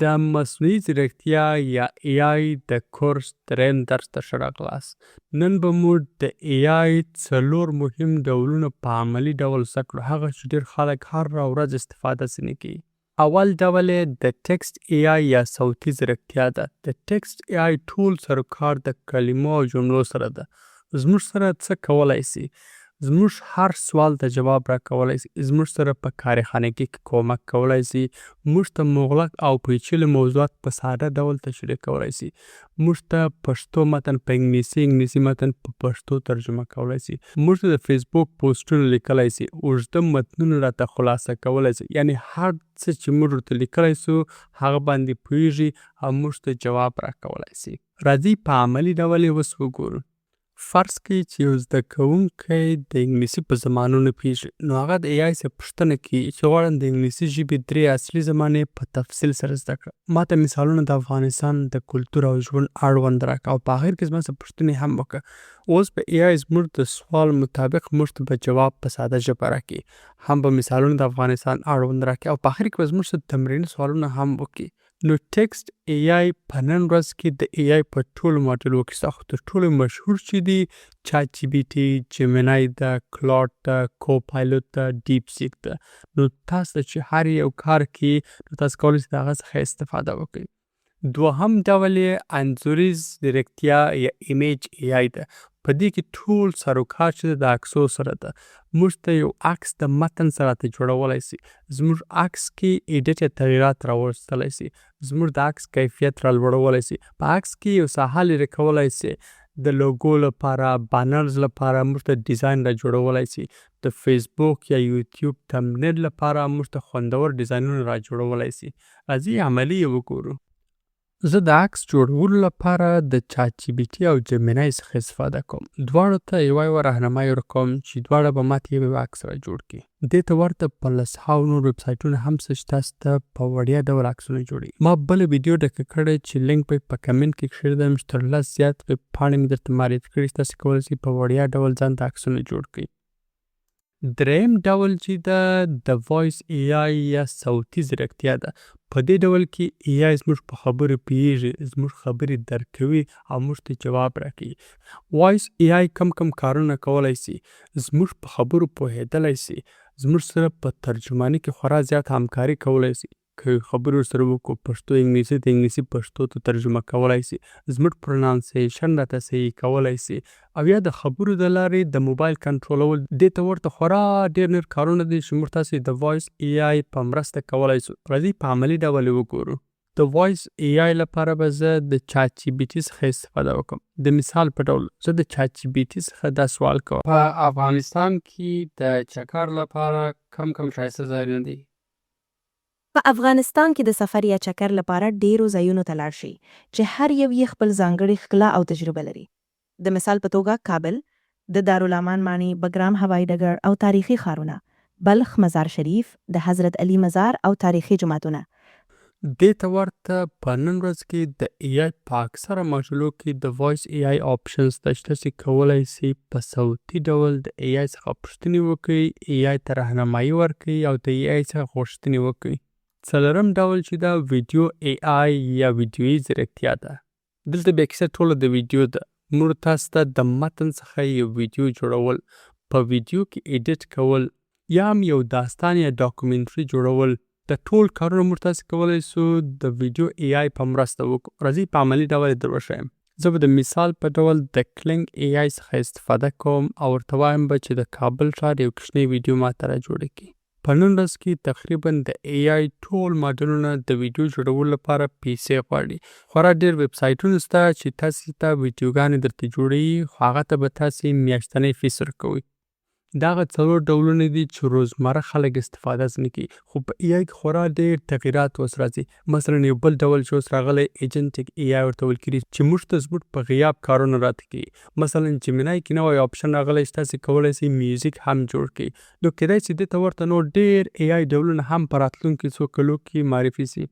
د مصنوعي ځیرکتیا یا AI د کورس دریم درس ته ښه راغلاست. نن به موږ د AI 4 مهم ډولونه په عملي ډول زده کړو، هغه چې ډېر خلک هره ورځ استفاده ځینې کوي. اول ډول یې د ټکسټ AI یا صوتي ځیرکتیا ده. د ټکسټ AI ټول سروکار د کلمو او جملو سره ده. زموږ سره څه کولای سي؟ زموږ هر سوال ته جواب راکولای سي، زموږ سره په کارخانګي کې کومک کولای سي، موږ ته مغلق او پیچلي موضوعات په ساده ډول تشریح کولای سي، موږ ته پښتو متن په انګلیسي متن په پښتو ترجمه کولای سي، موږ ته د فیسبوک پوسټونه لیکلای سي، اوږده متنونه راته خلاصه کولای سي. یعنی هر څه چې موږ ورته لیکلی سو هغه باندې پوهیږي او موږ ته جواب راکولای سي. راځئ په عملي ډول یې اوس وګورو. فرض کړئ چې یو زده کوونکی د انګلیسي په زمانو نه پوهیږي، نو هغه د AI څخه پوښتنه کوي چې غواړم د انګلیسي ژبې 3 اصلي زمانې په تفصیل سره زده کړم. ما ته مثالونه د افغانستان د کلتور او ژوند اړوند راکړه او په اخر کې زما څخه پوښتنې هم وکړه. اوس په AI زموږ د سوال مطابق موږ ته به جواب په ساده ژبه راکړي، هم به مثالونه د افغانستان اړوند راکړي او په اخر کې به زموږ څخه تمریني سوالونه هم وکړي. نو ټکسټ AI په نن ورځ کې د AI په ټولو ماډلونو کې سخت تر ټولو مشهور چې دي چات GPT، جیمینای ده، کلاوډ ده، کوپایلوټ ده، ډیپ سیک ده. نو تاسو چې هر یو کار کوي نو تاسو کولی شئ د هغه څخه استفاده وکړئ. دوهم ډول یې انځوریز ځیرکتیا یا ایمیج AI ده. په دې کې ټول سروکار چې د عکسو سره ده. موږ ته یو عکس د متن سره راته جوړولی سي، زموږ عکس کې ایډیټ یا تغییرات راوستلی سي، زموږ د عکس کیفیت رالوړولی سي، په عکس کې یو ساحه لرې کولی سي، د لوګو لپاره، بانرز لپاره موږ ته ډیزاین را جوړولی سي، د فیسبوک یا یوټیوب تمبنیل لپاره موږ ته خوندور ډیزاینونه را جوړولی سي. راځئ عملي یې وګورو. زه د عکس جوړولو لپاره د چات GPT او جیمینای څخه استفاده کوم. دواړو ته یوه راهنمایي ورکوم چې دواړه به ماته یو عکس را جوړ کړي. دې ته ورته په 10,000 نور ویبسایټونه هم شته چې تاسو ته په وړیا ډول عکسونه جوړوي. ما بله ویډیو ډکه کړې چې لینک به په کمنټ کې کښېږدم چې تر 10 زیات ویبپاڼې مې درته معرفي کړي چې تاسو کولی شئ په وړیا ډول ځان ته عکسونه جوړ کړئ. دریم ډول چې ده د وایس AI یا صوتي ځیرکتیا ده. په دې ډول کې AI زموږ په خبرو پوهیږي، زموږ خبرې درک کوي او موږ ته جواب راکوي. وایس AI کم کارونه کولی سي، زموږ په خبرو پوهیدلی سي، زموږ سره په ترجماني کې خورا زیات همکاري کولی سي. که خبرې ورسره وکړو پښتو انګلیسي ته انګلیسي پښتو ته ترجمه کولی سي، زموږ پرونانسیشن راته صحیح کولی سي او یا د خبرو د لارې د موبایل کنټرولول. دې ته ورته خورا ډېر نور کارونه دي چې موږ تاسې د وایس AI په مرسته کولی سو. راځئ په عملي ډول یې وګورو. د وایس AI لپاره به زه د چات GPT څخه استفاده وکړم. د مثال په ډول زه د چات GPT څخه دا سوال کوم: په افغانستان کې د چکر لپاره کم ښایسته ځایونه دي؟ په افغانستان کې د سفر یا چکر لپاره ډیرو ځایونو ته لاړ شئ چې هر یو یې خپل ځانګړې ښکلا او تجربه لري. د مثال په توګه کابل، د دارالامان ماڼۍ، بګرام هوایي ډګر او تاریخي ښارونه، بلخ مزار شریف، د حضرت علي مزار او تاریخي جوماتونه. دې ته ورته په نن ورځ کې د AI په اکثره ماډلو کې د وایس AI آپشنز شته چې کولی سي په صوتي ډول د AI څخه پوښتنې وکړي، AI ته راهنمایي ورکړي او د AI څخه غوښتنې وکړي. څلورم ډول چې دا ویډیو AI یا ویډیویي ځیرکتیا ده. دلته بیا کیسه ټوله د ویډیو ده. موږ تاسو ته د متن څخه یو ویډیو جوړول، په ویډیو کې ایډیټ کول یا هم یو داستان یا ډاکومنټري جوړول، د ټول کارونه موږ تاسو کولی سو د ویډیو AI په مرسته وکړو. راځئ په عملي ډول یې در وښیم. زه به د مثال په ډول د کلینګ AI څخه استفاده کوم او ورته وایم به چې د کابل ښار یو کوچنی ویډیو ماته را جوړه کړي. په نن ورځ کې تقریبا د AI ټول ماډلونه د ویډیو جوړولو لپاره پیسې غواړي. خورا ډېر ویبسایټونه شته چې تاسې ته ویډیوګانې درته جوړوي، خو هغه ته به تاسې میاشتنی فیس ورکوئ. دا هغه 4 ډولونه دي چې روزمره خلک استفاده ځنې کوي، خو په AI کې خورا ډېر تغییرات اوس راځي. مثلا یو بل ډول چې اوس راغلی ایجنټک AI ورته ویل کېږي چې موږ ته زموږ په غیاب کارونه راته کوي. مثلا جیمینای کې نوی آپشن راغلی چې تاسې کولی سئ میوزیک هم جوړ کړئ. نو کیدای سي دې ته ورته نور ډېر AI ډولونه هم په راتلونکي څو کلو کې معرفي سي.